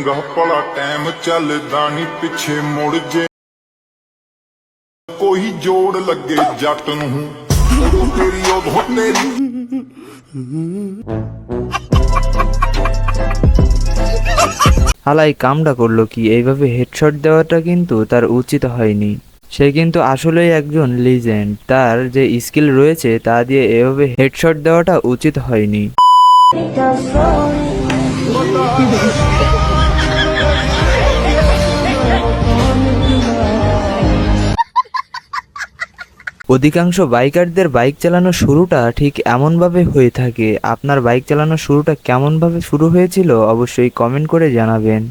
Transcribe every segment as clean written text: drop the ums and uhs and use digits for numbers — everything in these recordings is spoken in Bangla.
ਚੰਗਾ ਭਲਾ ਟਾਈਮ ਚੱਲਦਾ ਨਹੀਂ ਪਿੱਛੇ ਮੁੜ ਜੇ ਕੋਈ ਜੋੜ ਲੱਗੇ ਜੱਟ ਨੂੰ ਉਦੋਂ ਤੇਰੀ ਉਦੋਂ ਤੇਰੀ হালাই কামটা করলো কি, এইভাবে হেডশট দেওয়াটা কিন্তু তার উচিত হয়নি। সে কিন্তু আসলেই একজন লিজেন্ড, তার যে স্কিল রয়েছে তা দিয়ে এভাবে হেডশট দেওয়াটা উচিত হয়নি। অধিকাংশ বাইকারদের বাইক চালানোর শুরুটা ঠিক এমনভাবে হয়ে থাকে। আপনার বাইক চালানোর শুরুটা কেমনভাবে শুরু হয়েছিল অবশ্যই কমেন্ট করে জানাবেন।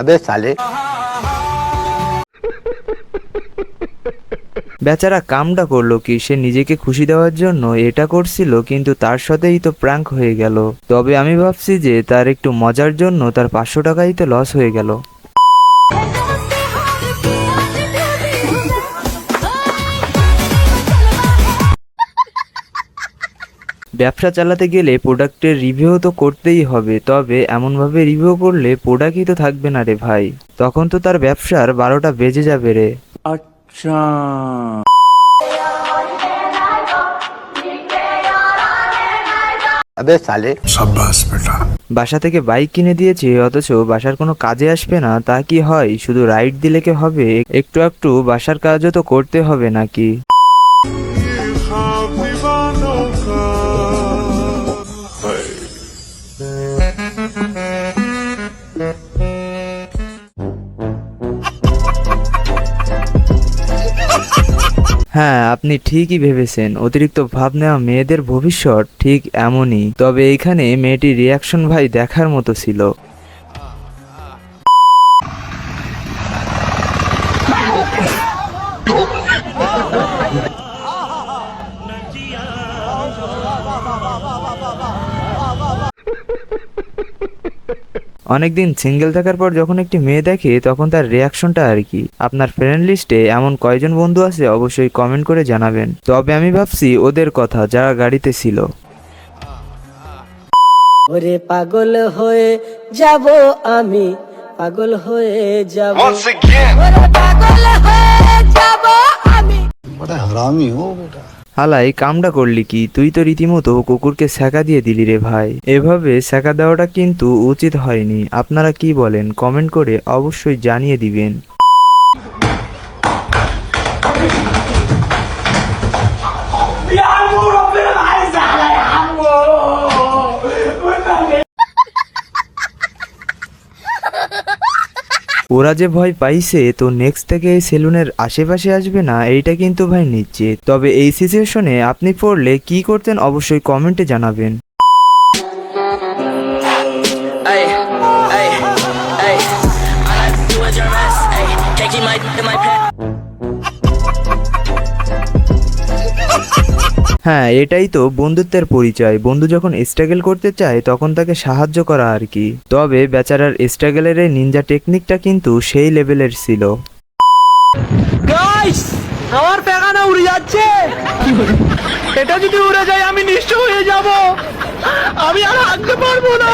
अबे साले বেচারা কামটা করলো কি, সে নিজেকে খুশি দেওয়ার জন্য এটা করছিল, কিন্তু তার সাথেই তো প্র্যাঙ্ক হয়ে গেল। তবে আমি ভাবছি যে তার একটু মজার জন্য তার 500 টাকাই তো লস হয়ে গেল। ব্যবসা চালাতে গেলে প্রোডাক্টের রিভিউ তো করতেই হবে, তবে এমনভাবে রিভিউ করলে প্রোডাক্টই তো থাকবে না রে ভাই, তখন তো তার ব্যবসার 12টা বেজে যাবে রে। আচ্ছা, अबे साले शाबाश बेटा। বাসা থেকে বাইক কিনে দিয়েছে অথচ বাসার কোনো কাজে আসবে না, তা কি হয়? শুধু রাইড দিলে কি হবে? একটু একটু বাসার কাজও তো করতে হবে নাকি? হ্যাঁ, আপনি ঠিকই ভেবেছেন, অতিরিক্ত ভাব নেওয়া মেয়েদের ভবিষ্যৎ ঠিক এমনই। তবে এইখানে মেয়েটির রিয়াকশন ভাই দেখার মতো ছিল। অনেকদিন সিঙ্গেল থাকার পর যখন একটি মেয়ে দেখে তখন তার রিয়াকশনটা আর কি। আপনার ফ্রেন্ড লিস্টে এমন কয়জন বন্ধু আছে অবশ্যই কমেন্ট করে জানাবেন। তবে আমি ভাবছি ওদের কথা যারা গাড়িতে ছিল। ওরে পাগল হয়ে যাব আমি, পাগল হয়ে যাব, ওরে পাগল হয়ে যাব আমি। बड़ा हरामी हो बेटा। হালাই কামটা করলি কি, তুই তো রীতিমতো কুকুরকে ছ্যাঁকা দিয়ে দিলি রে ভাই। এভাবে ছ্যাঁকা দেওয়াটা কিন্তু উচিত হয়নি। আপনারা কি বলেন কমেন্ট করে অবশ্যই জানিয়ে দিবেন। ওরা যে ভয় পাইছে তো নেক্সট থেকে এই সেলুনের আশেপাশে আসবে না, এইটা কিন্তু ভাই নিশ্চিত। তবে এই সিচুয়েশনে আপনি পড়লে কি করতেন অবশ্যই কমেন্টে জানাবেন। হ্যাঁ, এটাই তো বন্ধুত্বের পরিচয়। বন্ধু যখন স্ট্রাগল করতে চায় তখন তাকে সাহায্য করা আর কি। তবে বেচারার স্ট্রাগলের এই নিনজা টেকনিকটা কিন্তু সেই লেভেলের ছিল। গাইস, আমার পেগানা উড়ে যাচ্ছে। এটা যদি উড়ে যায় আমি নিঃস্ব হয়ে যাব, আমি আর হাঁটতে পারবো না।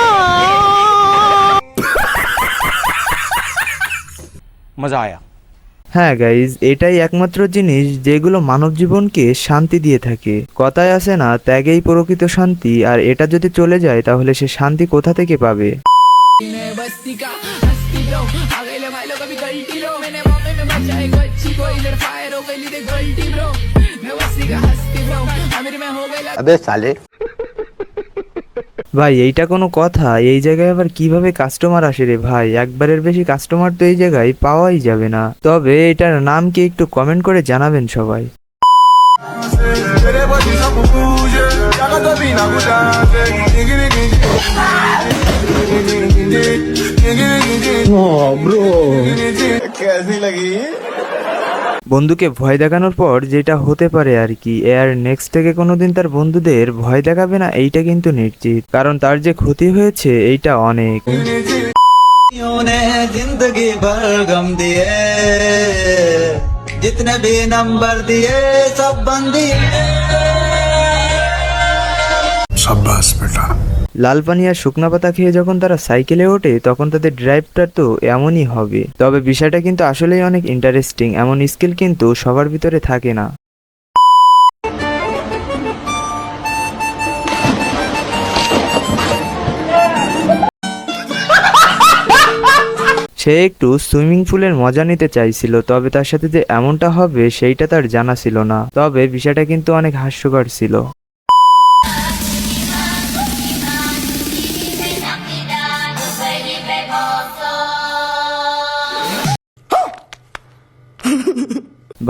মজা আয়া। হ্যাঁ গাইজ, এটাই একমাত্র জিনিস যেগুলো মানব জীবনকে শান্তি দিয়ে থাকে। কথায় আছে না, ত্যাগেই প্রকৃত শান্তি। আর এটা যদি চলে যায় তাহলে সে শান্তি কোথা থেকে পাবে? अबे साले ভাই এইটা কোনো কথা? এই জায়গায় আবার কিভাবে কাস্টমার আসে রে ভাই? একবারের বেশি কাস্টমার তো এই জায়গায় পাওয়াই যাবে না। তবে এটার নাম কি একটু কমেন্ট করে জানাবেন সবাই। বন্ধুকে ভয় দেখানোর পর যেটা হতে পারে আর কি, এর নেক্সট থেকে কোনোদিন তার বন্ধুদের ভয় দেখাবে না, এইটা কিন্তু নিশ্চিত। কারণ তার যে ক্ষতি হয়েছে এইটা অনেক। जिंदगी भर गम दिए जितने भी नंबर दिए सब बंद दिए। शाबाश बेटा। লাল পানি আর শুকনা পাতা খেয়ে যখন তারা সাইকেলে ওঠে তখন তাদের ড্রাইভটা তো এমনই হবে। তবে বিষয়টা কিন্তু আসলেই অনেক ইন্টারেস্টিং, এমন স্কিল কিন্তু সবার ভিতরে থাকে না। সে একটু সুইমিং পুলের মজা নিতে চাইছিল, তবে তার সাথে যে এমনটা হবে সেইটা তার জানা ছিল না। তবে বিষয়টা কিন্তু অনেক হাস্যকর ছিল।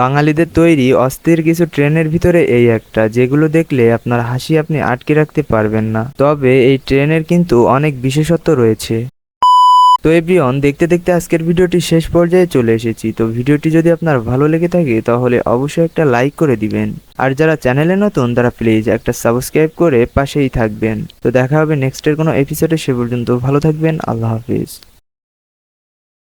বাঙালিদের তৈরি অস্থির কিছু ট্রেনের ভিতরে এই একটা, যেগুলো দেখলে আপনার হাসি আপনি আটকে রাখতে পারবেন না। তবে এই ট্রেনের কিন্তু অনেক বিশেষত্ব রয়েছে। তো এভরিওয়ান, দেখতে দেখতে আজকের ভিডিওটি শেষ পর্যায়ে চলে এসেছি। তো ভিডিওটি যদি আপনার ভালো লেগে থাকে তাহলে অবশ্যই একটা লাইক করে দিবেন, আর যারা চ্যানেলে নতুন তারা প্লিজ একটা সাবস্ক্রাইব করে পাশেই থাকবেন। তো দেখা হবে নেক্সটের কোনো এপিসোডে, সে পর্যন্ত ভালো থাকবেন। আল্লাহ হাফিজ।